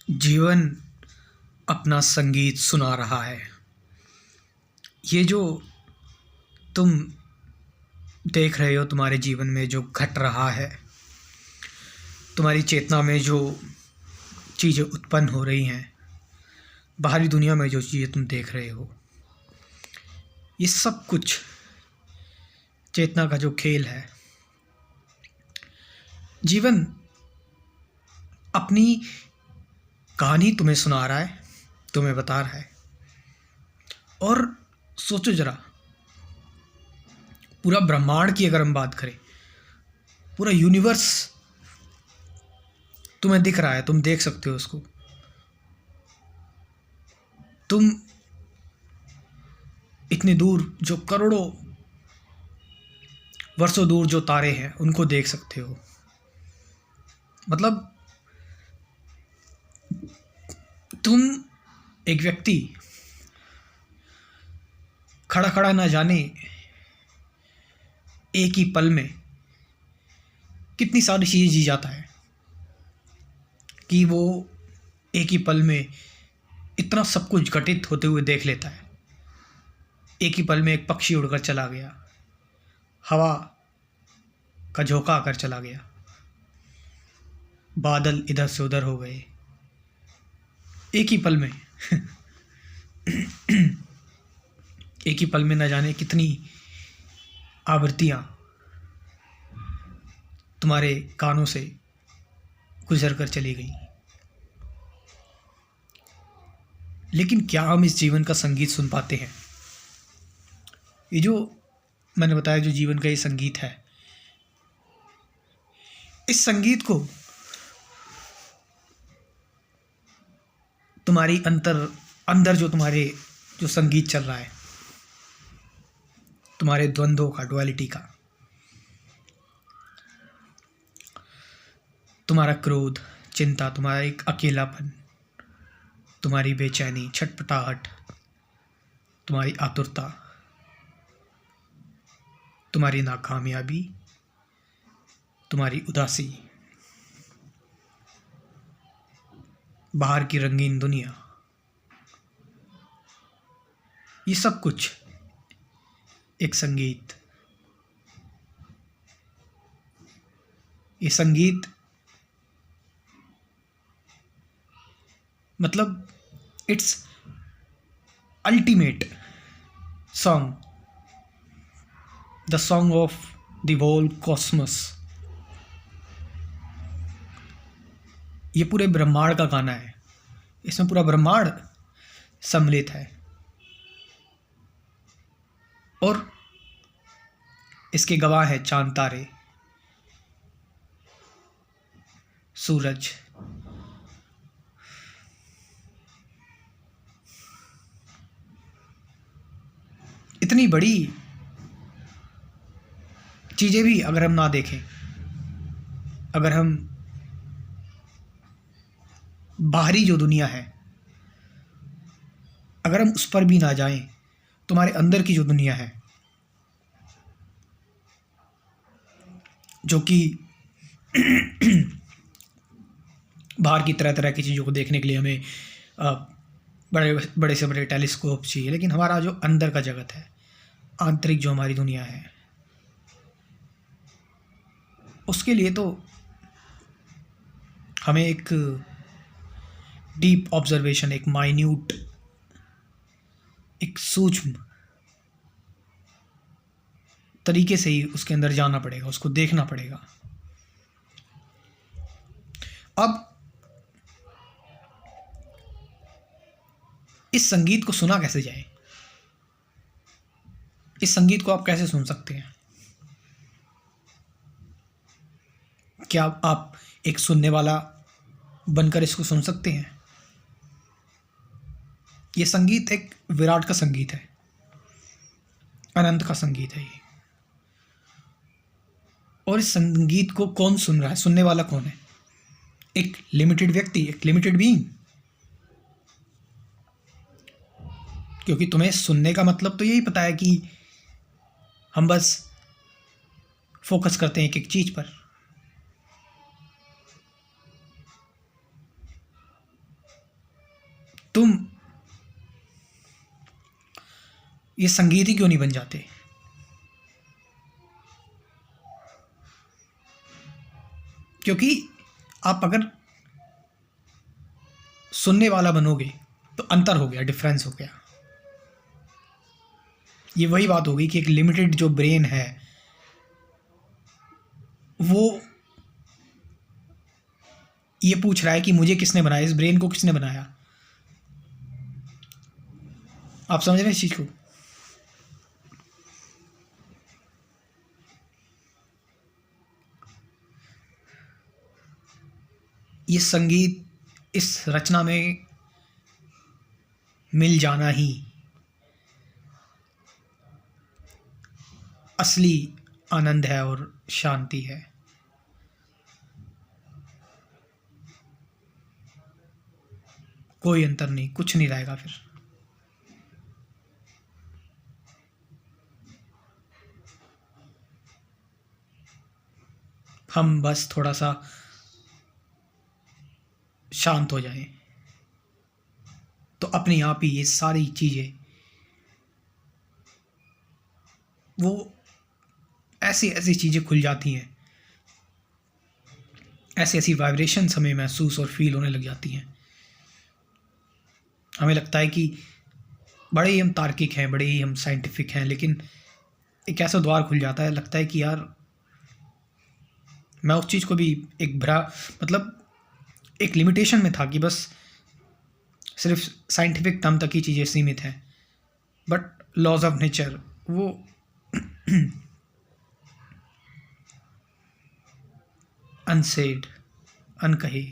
जीवन अपना संगीत सुना रहा है। ये जो तुम देख रहे हो, तुम्हारे जीवन में जो घट रहा है, तुम्हारी चेतना में जो चीज़ें उत्पन्न हो रही हैं, बाहरी दुनिया में जो चीज़ें तुम देख रहे हो, ये सब कुछ चेतना का जो खेल है। जीवन अपनी कहानी तुम्हें सुना रहा है, तुम्हें बता रहा है। और सोचो ज़रा, पूरा ब्रह्मांड की अगर हम बात करें, पूरा यूनिवर्स तुम्हें दिख रहा है, तुम देख सकते हो उसको। तुम इतनी दूर, जो करोड़ों वर्षों दूर जो तारे हैं, उनको देख सकते हो। मतलब तुम एक व्यक्ति खड़ा खड़ा ना जाने एक ही पल में कितनी सारी चीज़ें जी जाता है कि वो एक ही पल में इतना सब कुछ घटित होते हुए देख लेता है। एक ही पल में एक पक्षी उड़कर चला गया, हवा का झोंका आकर चला गया, बादल इधर से उधर हो गए एक ही पल में। एक ही पल में न जाने कितनी आवृत्तियाँ तुम्हारे कानों से गुजर कर चली गई। लेकिन क्या हम इस जीवन का संगीत सुन पाते हैं? ये जो मैंने बताया, जो जीवन का ये संगीत है, इस संगीत को तुम्हारी अंदर जो तुम्हारे जो संगीत चल रहा है, तुम्हारे द्वंद्वों का, डुअलिटी का, तुम्हारा क्रोध, चिंता, तुम्हारा एक अकेलापन, तुम्हारी बेचैनी, छटपटाहट, तुम्हारी आतुरता, तुम्हारी नाकामयाबी, तुम्हारी उदासी, बाहर की रंगीन दुनिया, ये सब कुछ एक संगीत। ये संगीत मतलब it's ultimate song, the song of the whole cosmos. ये पूरे ब्रह्मांड का गाना है। इसमें पूरा ब्रह्मांड सम्मिलित है और इसके गवाह है चांद, तारे, सूरज। इतनी बड़ी चीज़ें भी अगर हम ना देखें, अगर हम बाहरी जो दुनिया है, अगर हम उस पर भी ना जाएं, तुम्हारे अंदर की जो दुनिया है, जो कि बाहर की तरह तरह की चीज़ों को देखने के लिए हमें बड़े बड़े से बड़े टेलीस्कोप चाहिए, लेकिन हमारा जो अंदर का जगत है, आंतरिक जो हमारी दुनिया है, उसके लिए तो हमें एक डीप ऑब्जर्वेशन, एक माइन्यूट, एक सूक्ष्म तरीके से ही उसके अंदर जाना पड़ेगा, उसको देखना पड़ेगा। अब इस संगीत को सुना कैसे जाए? इस संगीत को आप कैसे सुन सकते हैं? क्या आप एक सुनने वाला बनकर इसको सुन सकते हैं? ये संगीत एक विराट का संगीत है, अनंत का संगीत है ये। और इस संगीत को कौन सुन रहा है? सुनने वाला कौन है? एक लिमिटेड व्यक्ति, एक लिमिटेड बीइंग। क्योंकि तुम्हें सुनने का मतलब तो यही पता है कि हम बस फोकस करते हैं एक एक चीज़ पर। तुम ये संगीत ही क्यों नहीं बन जाते? क्योंकि आप अगर सुनने वाला बनोगे तो अंतर हो गया, डिफरेंस हो गया। ये वही बात होगी कि एक लिमिटेड जो ब्रेन है वो ये पूछ रहा है कि मुझे किसने बनाया, इस ब्रेन को किसने बनाया। आप समझ रहे हैं इस चीज़ को? ये संगीत इस रचना में मिल जाना ही असली आनंद है और शांति है। कोई अंतर नहीं, कुछ नहीं रहेगा फिर। हम बस थोड़ा सा शांत हो जाएं तो अपने आप ही ये सारी चीज़ें वो ऐसी ऐसी चीज़ें खुल जाती हैं, ऐसी ऐसी वाइब्रेशंस हमें महसूस और फील होने लग जाती हैं। हमें लगता है कि बड़े ही हम तार्किक हैं, बड़े ही हम साइंटिफिक हैं, लेकिन एक ऐसा द्वार खुल जाता है, लगता है कि यार मैं उस चीज़ को भी एक भरा मतलब एक लिमिटेशन में था कि बस सिर्फ साइंटिफिक टर्म तक ही चीज़ें सीमित हैं, बट लॉज ऑफ नेचर वो अनसेड, अनकहे।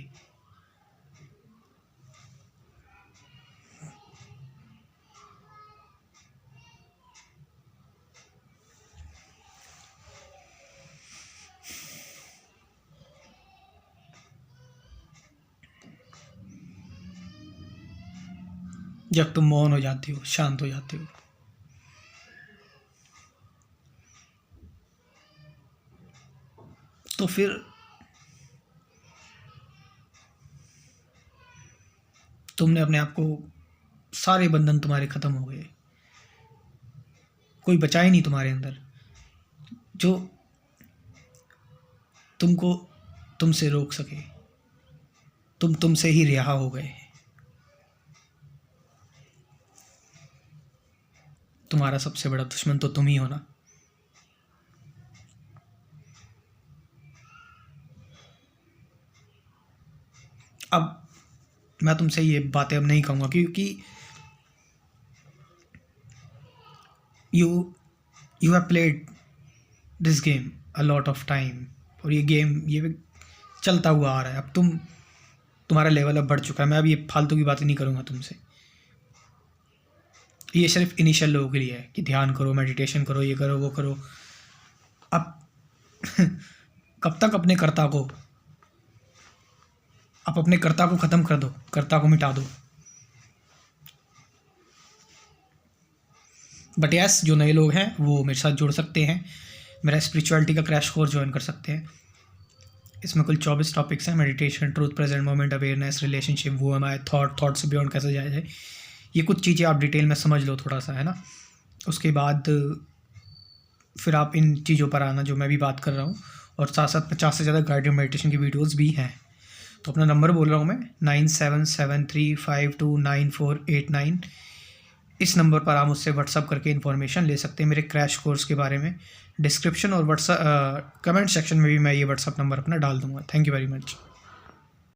जब तुम मौन हो जाते हो, शांत हो जाते हो, तो फिर तुमने अपने आप को, सारे बंधन तुम्हारे ख़त्म हो गए, कोई बचा ही नहीं तुम्हारे अंदर जो तुमको तुमसे रोक सके। तुम तुमसे ही रिहा हो गए। तुम्हारा सबसे बड़ा दुश्मन तो तुम ही हो ना। अब मैं तुमसे ये बातें अब नहीं कहूँगा क्योंकि you have played this game a lot of time, और ये गेम ये चलता हुआ आ रहा है। अब तुम्हारा लेवल अब बढ़ चुका है। मैं अब ये फालतू की बातें नहीं करूँगा तुमसे। ये सिर्फ इनिशियल लोगों के लिए है कि ध्यान करो, मेडिटेशन करो, ये करो, वो करो। अब कब तक अपने कर्ता को, आप अपने कर्ता को ख़त्म कर दो, कर्ता को मिटा दो। बट यस, जो नए लोग हैं वो मेरे साथ जुड़ सकते हैं, मेरा स्पिरिचुअलिटी का क्रैश कोर्स ज्वाइन कर सकते हैं। इसमें कुल 24 टॉपिक्स हैं। Meditation, truth, present moment, awareness, relationship, वो एम आई, थॉट से बियॉन्ड कैसे जाया जाए, ये कुछ चीज़ें आप डिटेल में समझ लो थोड़ा सा, है ना। उसके बाद फिर आप इन चीज़ों पर आना जो मैं भी बात कर रहा हूँ, और साथ साथ 50 से ज़्यादा गाइडेड मेडिटेशन की वीडियोज़ भी हैं। तो अपना नंबर बोल रहा हूँ मैं 9773529489। इस नंबर पर आप मुझसे व्हाट्सअप करके इन्फॉर्मेशन ले सकते हैं मेरे क्रैश कोर्स के बारे में। डिस्क्रिप्शन और व्हाट्सअप कमेंट सेक्शन में भी मैं ये व्हाट्सअप नंबर अपना डाल दूँगा। Thank you very much.